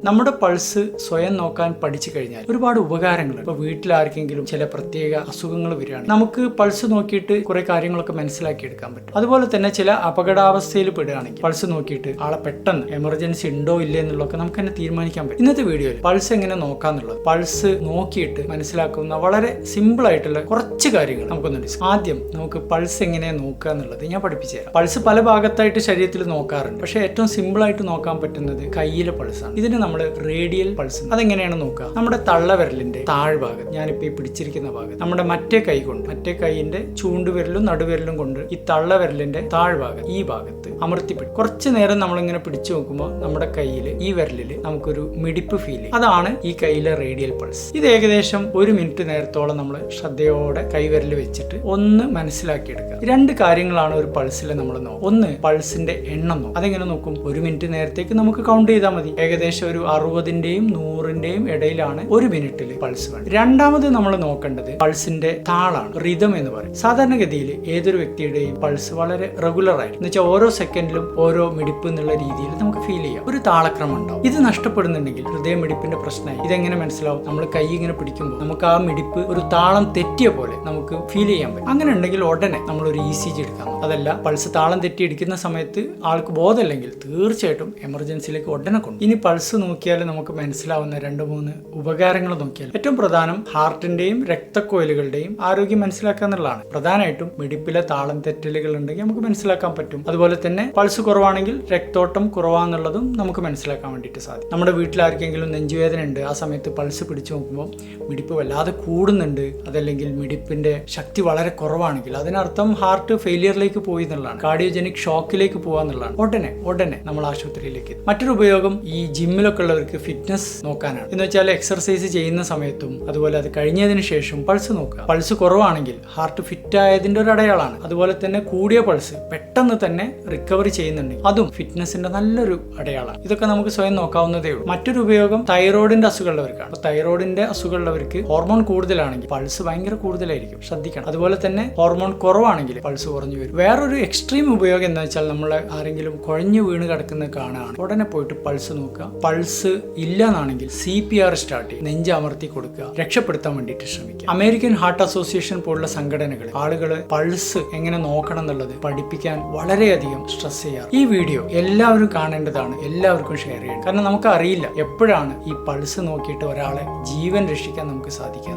നമ്മുടെ പൾസ് സ്വയം നോക്കാൻ പഠിച്ചു കഴിഞ്ഞാൽ ഒരുപാട് ഉപകാരങ്ങളുണ്ട്. ഇപ്പോൾ വീട്ടിലാർക്കെങ്കിലും ചില പ്രത്യേക അസുഖങ്ങൾ വരികയാണെങ്കിൽ നമുക്ക് പൾസ് നോക്കിയിട്ട് കുറെ കാര്യങ്ങളൊക്കെ മനസ്സിലാക്കിയെടുക്കാൻ പറ്റും. അതുപോലെ തന്നെ ചില അപകടാവസ്ഥയിൽ പെടുകയാണെങ്കിൽ പൾസ് നോക്കിയിട്ട് ആളെ പെട്ടെന്ന് എമർജൻസി ഉണ്ടോ ഇല്ലേ എന്നുള്ളതൊക്കെ നമുക്ക് തന്നെ തീരുമാനിക്കാൻ പറ്റും. ഇന്നത്തെ വീഡിയോയിൽ പൾസ് എങ്ങനെ നോക്കാന്നുള്ളത്, പൾസ് നോക്കിയിട്ട് മനസ്സിലാക്കുന്ന വളരെ സിമ്പിൾ ആയിട്ടുള്ള കുറച്ച് കാര്യങ്ങൾ നമുക്കൊന്ന് ഡിസ്കസ്. ആദ്യം നമുക്ക് പൾസ് എങ്ങനെ നോക്കുക എന്നുള്ളത് ഞാൻ പഠിപ്പിച്ചു തരാം. പൾസ് പല ഭാഗത്തായിട്ട് ശരീരത്തിൽ നോക്കാറുണ്ട്. പക്ഷേ ഏറ്റവും സിമ്പിൾ ആയിട്ട് നോക്കാൻ പറ്റുന്നത് കയ്യിലെ പൾസാണ്. ഇതിന് നമ്മൾ റേഡിയൽ പൾസ്. അതെങ്ങനെയാണ് നോക്കുക? നമ്മുടെ തള്ളവിരലിന്റെ താഴ്ഭാഗം, ഞാനിപ്പോൾ ഈ പിടിച്ചിരിക്കുന്ന ഭാഗം, നമ്മുടെ മറ്റേ കൈ കൊണ്ട്, മറ്റേ കൈയിന്റെ ചൂണ്ടുവിരലും നടുവിരലും കൊണ്ട് ഈ തള്ളവിരലിന്റെ താഴ്ഭാഗം ഈ ഭാഗത്ത് അമർത്തിപ്പിടിക്കും. കുറച്ചു നേരം നമ്മളിങ്ങനെ പിടിച്ചു നോക്കുമ്പോൾ നമ്മുടെ കയ്യിൽ ഈ വിരലിൽ നമുക്കൊരു മിടിപ്പ് ഫീൽ ചെയ്യും. അതാണ് ഈ കയ്യിലെ റേഡിയൽ പൾസ്. ഇത് ഏകദേശം 1 മിനിറ്റ് നേരത്തോളം നമ്മൾ ശ്രദ്ധയോടെ കൈവിരൽ വെച്ചിട്ട് ഒന്ന് മനസ്സിലാക്കിയെടുക്കുക. 2 കാര്യങ്ങളാണ് ഒരു പൾസിൽ നമ്മൾ നോക്കും. ഒന്ന്, പൾസിന്റെ എണ്ണം നോക്കും. അതെങ്ങനെ നോക്കും? 1 മിനിറ്റ് നേരത്തേക്ക് നമുക്ക് കൗണ്ട് ചെയ്താൽ മതി. ഏകദേശം ഒരു 60ന്റെയും 100ന്റെയും ഇടയിലാണ് 1 മിനിറ്റിൽ പൾസ് വേണം. രണ്ടാമത് നമ്മൾ നോക്കേണ്ടത് പൾസിന്റെ താളാണ്, റിതം എന്ന് പറയും. സാധാരണഗതിയിൽ ഏതൊരു വ്യക്തിയുടെയും പൾസ് വളരെ റെഗുലർ ആയിരിക്കും. എന്ന് വെച്ചാൽ ഓരോ സെക്കൻഡിലും ഓരോ മിടിപ്പ് എന്നുള്ള രീതിയിൽ നമുക്ക് ഫീൽ ചെയ്യാം. ഒരു താളക്രമം ഉണ്ടാവും. ഇത് നഷ്ടപ്പെടുന്നുണ്ടെങ്കിൽ ഹൃദയമിടിപ്പിന്റെ പ്രശ്നമായി. ഇതെങ്ങനെ മനസ്സിലാവും? നമ്മൾ കൈ ഇങ്ങനെ പിടിക്കുമ്പോൾ നമുക്ക് ആ മിടിപ്പ് ഒരു താളം തെറ്റിയ പോലെ നമുക്ക് ഫീൽ ചെയ്യാൻ പറ്റും. അങ്ങനെ ഉണ്ടെങ്കിൽ ഉടനെ നമ്മൾ ഒരു ECG എടുക്കാം. അതല്ല, പൾസ് താളം തെറ്റി ഇടിക്കുന്ന സമയത്ത് ആൾക്ക് ബോധമില്ലെങ്കിൽ തീർച്ചയായിട്ടും എമർജൻസിയിലേക്ക് ഉടനെ കൊണ്ടു. ഇനി പൾസ് നോക്കിയാൽ നമുക്ക് മനസ്സിലാവുന്ന 2-3 ഉപകാരങ്ങൾ നോക്കിയാൽ ഏറ്റവും പ്രധാനം ഹാർട്ടിന്റെയും രക്തക്കോയിലുകളുടെയും ആരോഗ്യം മനസ്സിലാക്കുക എന്നുള്ളതാണ്. പ്രധാനമായിട്ടും മിടിപ്പിലെ താളം തെറ്റലുകൾ ഉണ്ടെങ്കിൽ നമുക്ക് മനസ്സിലാക്കാൻ പറ്റും. അതുപോലെ തന്നെ പൾസ് കുറവാണെങ്കിൽ രക്തോട്ടം കുറവാന്നുള്ളതും നമുക്ക് മനസ്സിലാക്കാൻ വേണ്ടിയിട്ട് സാധിക്കും. നമ്മുടെ വീട്ടിലാർക്കെങ്കിലും നെഞ്ചുവേദന ഉണ്ട്, ആ സമയത്ത് പൾസ് പിടിച്ചു നോക്കുമ്പോൾ മിടിപ്പ് വല്ലാതെ കൂടുന്നുണ്ട്, അതല്ലെങ്കിൽ മിടിപ്പിന്റെ ശക്തി വളരെ കുറവാണെങ്കിൽ അതിനർത്ഥം ഹാർട്ട് ഫെയിലിയറിലേക്ക് പോയി എന്നുള്ളതാണ്, കാർഡിയോജനിക് ഷോക്കിലേക്ക് പോകാന്നുള്ളതാണ്. ഉടനെ നമ്മൾ ആശുപത്രിയിലേക്ക്. മറ്റൊരു ഉപയോഗം ഈ ജിമ്മിലൊക്കെ ഉള്ളവർക്ക് ഫിറ്റ്നസ് നോക്കാനാണ്. എന്ന് വെച്ചാൽ എക്സർസൈസ് ചെയ്യുന്ന സമയത്തും അതുപോലെ അത് കഴിഞ്ഞതിന് ശേഷം പൾസ് നോക്കുക. പൾസ് കുറവാണെങ്കിൽ ഹാർട്ട് ഫിറ്റ് ആയതിന്റെ ഒരു അടയാളാണ്. അതുപോലെ തന്നെ കൂടിയ പൾസ് പെട്ടെന്ന് തന്നെ റിക്കവറി ചെയ്യുന്നുണ്ടെങ്കിൽ അതും ഫിറ്റ്നസിന്റെ നല്ലൊരു അടയാളമാണ്. ഇതൊക്കെ നമുക്ക് സ്വയം നോക്കാവുന്നതേ ഉള്ളൂ. മറ്റൊരു ഉപയോഗം തൈറോയിഡിന്റെ അസുഖമുള്ളവർക്കാണ്. തൈറോയിഡിന്റെ അസുഖമുള്ളവർക്ക് ഹോർമോൺ കൂടുതലാണെങ്കിൽ പൾസ് ഭയങ്കര കൂടുതലായിരിക്കും, ശ്രദ്ധിക്കണം. അതുപോലെ തന്നെ ഹോർമോൺ കുറവാണെങ്കിൽ പൾസ് കുറഞ്ഞു വരും. വേറൊരു എക്സ്ട്രീം ഉപയോഗം എന്താ വെച്ചാൽ നമ്മൾ ആരെങ്കിലും കുഴഞ്ഞു വീണ് കിടക്കുന്നത് കാണുകയാണ്, ഉടനെ പോയിട്ട് പൾസ് നോക്കുക. പൾസ് ഇല്ല എന്നാണെങ്കിൽ CPR സ്റ്റാർട്ട് ചെയ്യും, നെഞ്ച് അമർത്തി കൊടുക്കുക, രക്ഷപ്പെടുത്താൻ വേണ്ടിയിട്ട് ശ്രമിക്കുക. അമേരിക്കൻ ഹാർട്ട് അസോസിയേഷൻ പോലുള്ള സംഘടനകൾ ആളുകൾ പൾസ് എങ്ങനെ നോക്കണം എന്നുള്ളത് പഠിപ്പിക്കാൻ വളരെയധികം സ്ട്രെസ് ചെയ്യാറ്. ഈ വീഡിയോ എല്ലാവരും കാണേണ്ടതാണ്, എല്ലാവർക്കും ഷെയർ ചെയ്യണം. കാരണം നമുക്ക് അറിയില്ല എപ്പോഴാണ് ഈ പൾസ് നോക്കിയിട്ട് ഒരാളെ ജീവൻ രക്ഷിക്കാൻ നമുക്ക് സാധിക്കുക.